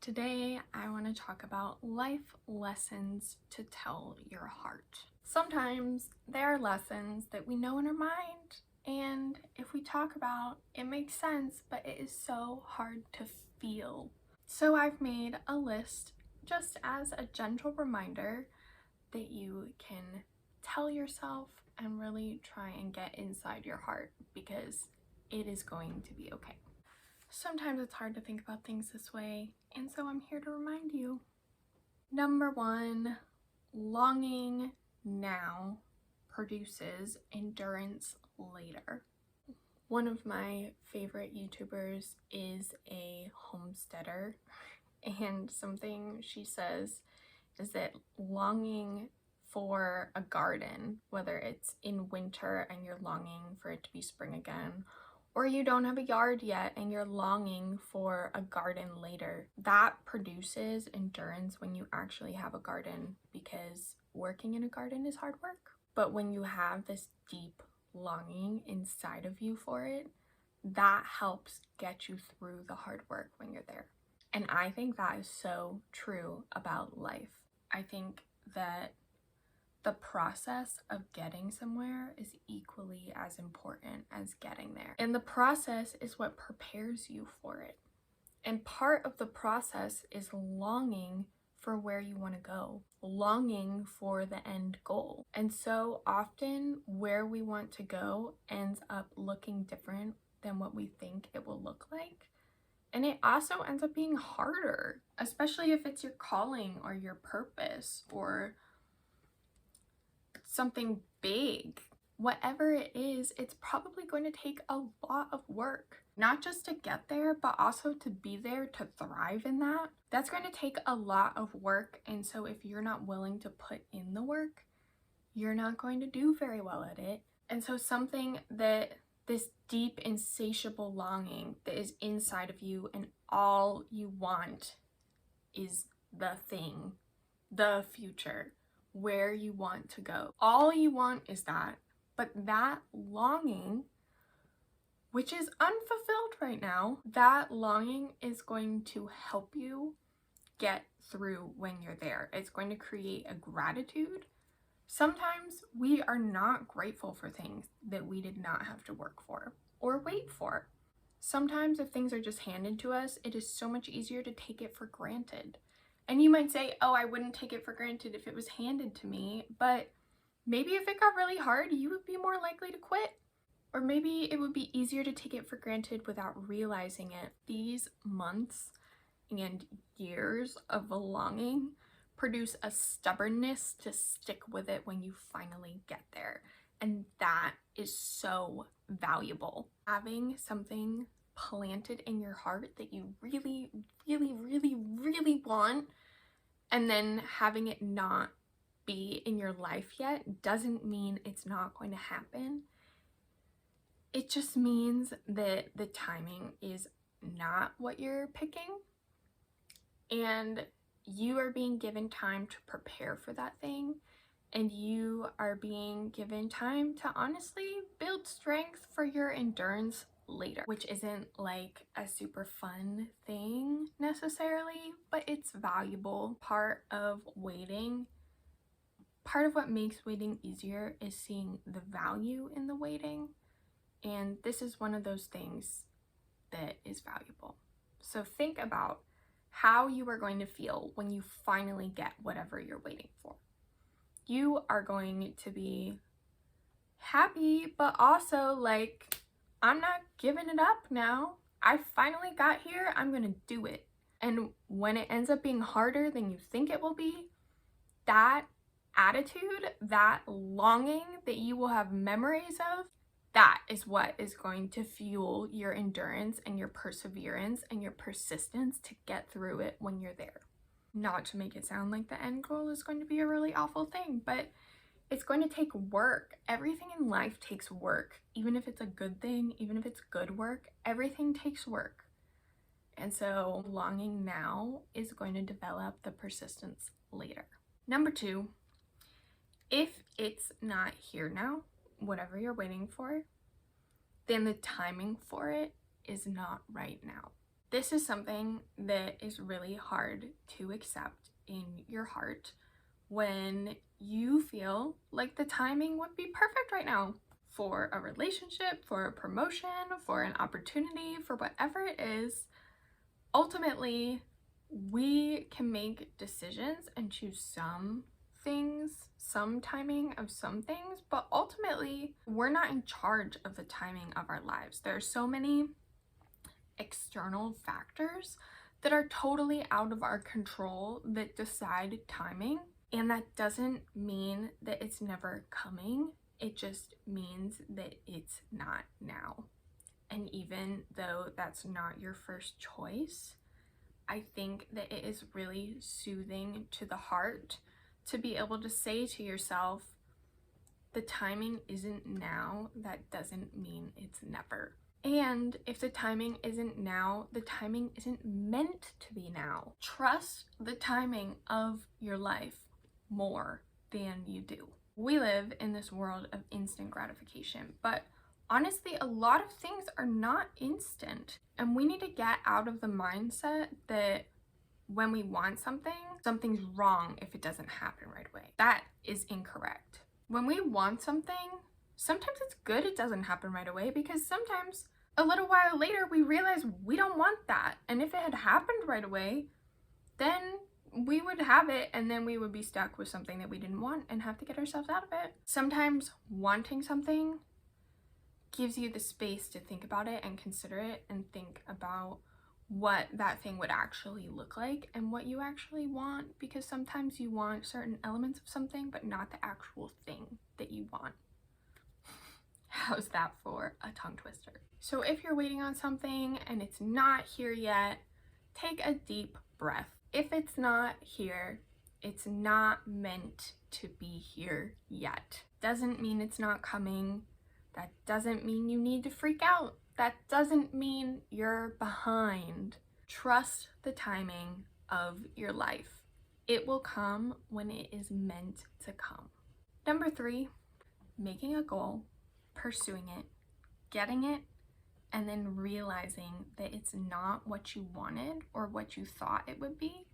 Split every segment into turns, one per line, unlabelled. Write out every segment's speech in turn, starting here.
Today, I want to talk about life lessons to tell your heart. Sometimes there are lessons that we know in our mind, and if we talk about it makes sense, but it is so hard to feel. So I've made a list just as a gentle reminder that you can tell yourself and really try and get inside your heart, because it is going to be okay. Sometimes it's hard to think about things this way, and so I'm here to remind you. Number one, longing now produces endurance later. One of my favorite YouTubers is a homesteader, and something she says is that longing for a garden, whether it's in winter and you're longing for it to be spring again, or you don't have a yard yet and you're longing for a garden later, that produces endurance when you actually have a garden, because working in a garden is hard work. But when you have this deep longing inside of you for it, that helps get you through the hard work when you're there. And I think that is so true about life. I think that the process of getting somewhere is equally as important as getting there. And the process is what prepares you for it. And part of the process is longing for where you want to go, longing for the end goal. And so often where we want to go ends up looking different than what we think it will look like. And it also ends up being harder, especially if it's your calling or your purpose or something big. Whatever it is, it's probably going to take a lot of work, not just to get there, but also to be there to thrive in that. That's going to take a lot of work. And so if you're not willing to put in the work, you're not going to do very well at it. And so something that this deep, insatiable longing that is inside of you, and all you want is the thing, the future, where you want to go. All you want is that. But that longing, which is unfulfilled right now, that longing is going to help you get through when you're there. It's going to create a gratitude. Sometimes we are not grateful for things that we did not have to work for or wait for. Sometimes if things are just handed to us, it is so much easier to take it for granted. And you might say, oh, I wouldn't take it for granted if it was handed to me, but maybe if it got really hard, you would be more likely to quit. Or maybe it would be easier to take it for granted without realizing it. These months and years of longing produce a stubbornness to stick with it when you finally get there. And that is so valuable. Having something planted in your heart that you really, really, really, really want, and then having it not be in your life yet, doesn't mean it's not going to happen. It just means that the timing is not what you're picking, and you are being given time to prepare for that thing, and you are being given time to honestly build strength for your endurance later, which isn't like a super fun thing necessarily, but it's valuable. Part of waiting, part of what makes waiting easier is seeing the value in the waiting, and this is one of those things that is valuable. So think about how you are going to feel when you finally get whatever you're waiting for. You are going to be happy, but also like, I'm not giving it up now. I finally got here, I'm gonna do it. And when it ends up being harder than you think it will be, that attitude, that longing that you will have memories of, that is what is going to fuel your endurance and your perseverance and your persistence to get through it when you're there. Not to make it sound like the end goal is going to be a really awful thing, but it's going to take work. Everything in life takes work. Even if it's a good thing, even if it's good work, everything takes work. And so longing now is going to develop the persistence later. Number two, if it's not here now, whatever you're waiting for, then the timing for it is not right now. This is something that is really hard to accept in your heart when you feel like the timing would be perfect right now for a relationship, for a promotion, for an opportunity, for whatever it is. Ultimately, we can make decisions and choose some things, some timing of some things, but ultimately, we're not in charge of the timing of our lives. There are so many external factors that are totally out of our control that decide timing. And that doesn't mean that it's never coming. It just means that it's not now. And even though that's not your first choice, I think that it is really soothing to the heart to be able to say to yourself, the timing isn't now. That doesn't mean it's never. And if the timing isn't now, the timing isn't meant to be now. Trust the timing of your life more than you do. We live in this world of instant gratification, but honestly, a lot of things are not instant. And we need to get out of the mindset that when we want something, something's wrong if it doesn't happen right away. That is incorrect. When we want something, sometimes it's good it doesn't happen right away, because sometimes a little while later we realize we don't want that. And if it had happened right away, then we would have it, and then we would be stuck with something that we didn't want and have to get ourselves out of it. Sometimes wanting something gives you the space to think about it and consider it and think about what that thing would actually look like and what you actually want, because sometimes you want certain elements of something but not the actual thing that you want. How's that for a tongue twister? So if you're waiting on something and it's not here yet, take a deep breath. If it's not here, it's not meant to be here yet. Doesn't mean it's not coming. That doesn't mean you need to freak out. That doesn't mean you're behind. Trust the timing of your life. It will come when it is meant to come. Number 3, making a goal, pursuing it, getting it, and then realizing that it's not what you wanted or what you thought it would be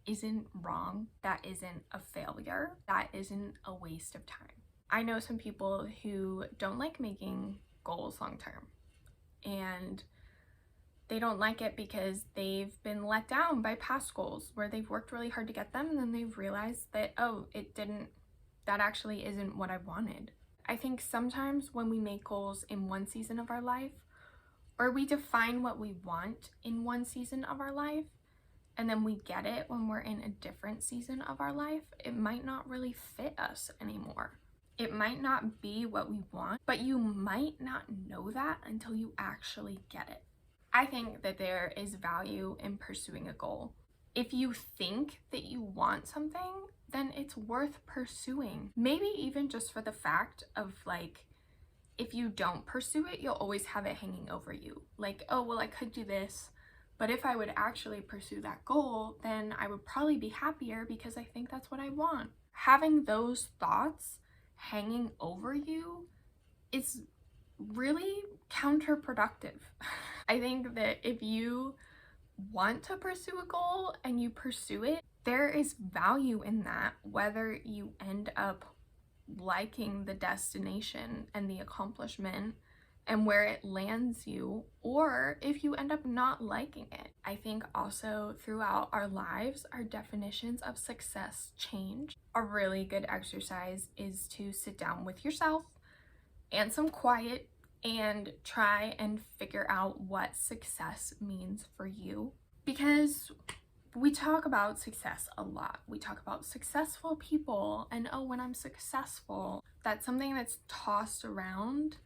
isn't wrong. That isn't a failure. That isn't a waste of time. I know some people who don't like making goals long term, and they don't like it because they've been let down by past goals where they've worked really hard to get them, and then they've realized that, oh, that actually isn't what I wanted. I think sometimes when we make goals in one season of our life, or we define what we want in one season of our life, and then we get it when we're in a different season of our life, it might not really fit us anymore. It might not be what we want, but you might not know that until you actually get it. I think that there is value in pursuing a goal. If you think that you want something, then it's worth pursuing. Maybe even just for the fact of, like, if you don't pursue it, you'll always have it hanging over you. Like, oh, well, I could do this, but if I would actually pursue that goal, then I would probably be happier because I think that's what I want. Having those thoughts hanging over you is really counterproductive. I think that if you want to pursue a goal and you pursue it, there is value in that, whether you end up liking the destination and the accomplishment and where it lands you, or if you end up not liking it. I think also throughout our lives, our definitions of success change. A really good exercise is to sit down with yourself and some quiet and try and figure out what success means for you. Because we talk about success a lot. We talk about successful people and, oh, when I'm successful, that's something that's tossed around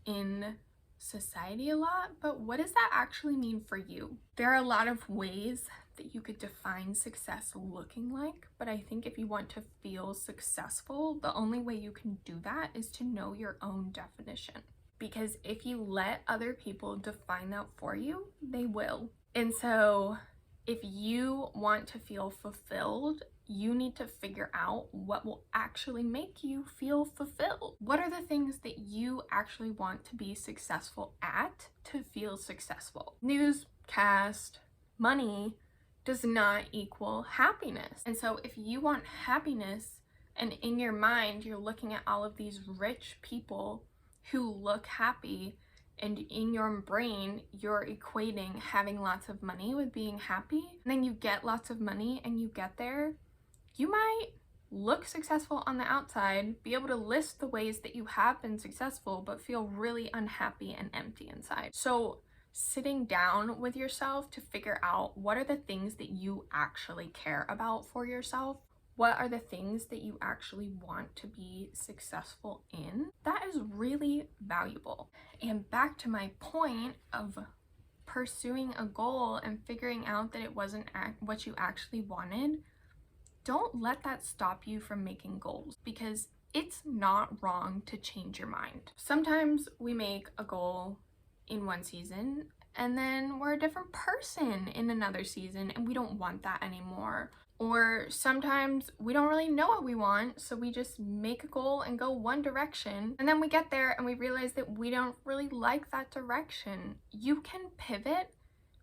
in society a lot, but what does that actually mean for you? There are a lot of ways that you could define success looking like, but I think if you want to feel successful, the only way you can do that is to know your own definition. Because if you let other people define that for you, they will. And so if you want to feel fulfilled, you need to figure out what will actually make you feel fulfilled. What are the things that you actually want to be successful at to feel successful? News, cast, money does not equal happiness. And so if you want happiness and in your mind you're looking at all of these rich people who look happy, and in your brain you're equating having lots of money with being happy, and then you get lots of money and you get there, you might look successful on the outside, be able to list the ways that you have been successful, but feel really unhappy and empty inside. So sitting down with yourself to figure out what are the things that you actually care about for yourself, what are the things that you actually want to be successful in, that is really valuable. And back to my point of pursuing a goal and figuring out that it wasn't what you actually wanted, don't let that stop you from making goals, because it's not wrong to change your mind. Sometimes we make a goal in one season and then we're a different person in another season and we don't want that anymore. Or sometimes we don't really know what we want, so we just make a goal and go one direction, and then we get there and we realize that we don't really like that direction. You can pivot,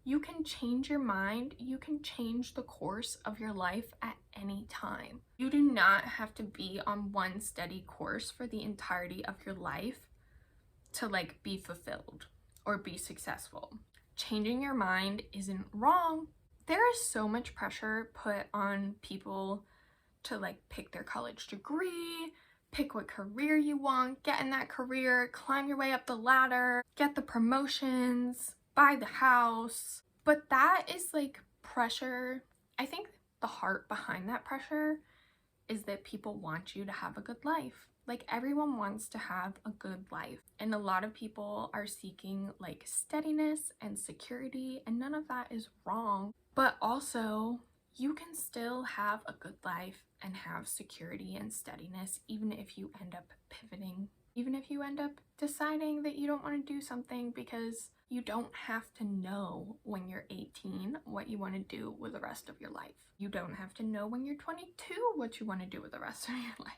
you can change your mind, you can change the course of your life at any time. You do not have to be on one steady course for the entirety of your life to like be fulfilled or be successful. Changing your mind isn't wrong. There is so much pressure put on people to like pick their college degree, pick what career you want, get in that career, climb your way up the ladder, get the promotions, buy the house. But that is like pressure. I think the heart behind that pressure is that people want you to have a good life. Like everyone wants to have a good life, and a lot of people are seeking like steadiness and security, and none of that is wrong. But also, you can still have a good life and have security and steadiness even if you end up pivoting, even if you end up deciding that you don't want to do something, because you don't have to know when you're 18 what you want to do with the rest of your life. You don't have to know when you're 22 what you want to do with the rest of your life.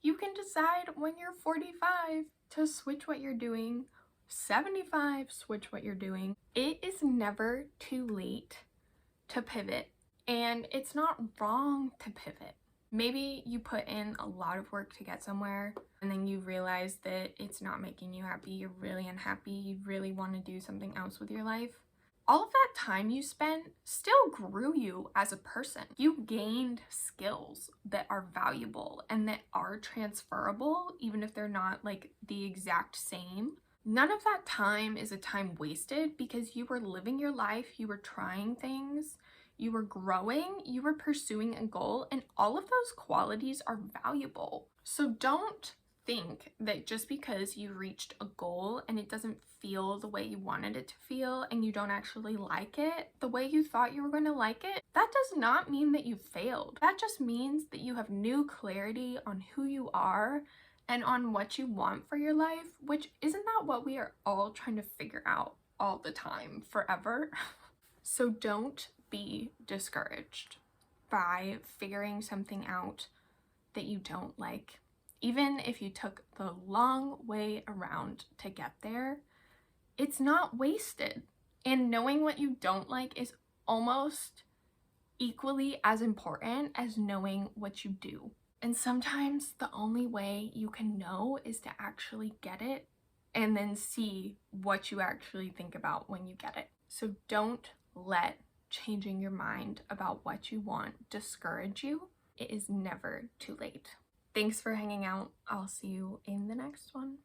You can decide when you're 45 to switch what you're doing, 75, switch what you're doing. It is never too late to pivot, and it's not wrong to pivot. Maybe you put in a lot of work to get somewhere and then you realize that it's not making you happy, you're really unhappy, you really want to do something else with your life. All of that time you spent still grew you as a person. You gained skills that are valuable and that are transferable, even if they're not like the exact same. None of that time is a time wasted, because you were living your life, you were trying things, you were growing, you were pursuing a goal, and all of those qualities are valuable. So don't think that just because you reached a goal and it doesn't feel the way you wanted it to feel, and you don't actually like it the way you thought you were going to like it, that does not mean that you failed. That just means that you have new clarity on who you are and on what you want for your life, which isn't that what we are all trying to figure out all the time, forever? So don't be discouraged by figuring something out that you don't like. Even if you took the long way around to get there, it's not wasted. And knowing what you don't like is almost equally as important as knowing what you do. And sometimes the only way you can know is to actually get it and then see what you actually think about when you get it. So don't let changing your mind about what you want discourage you. It is never too late. Thanks for hanging out. I'll see you in the next one.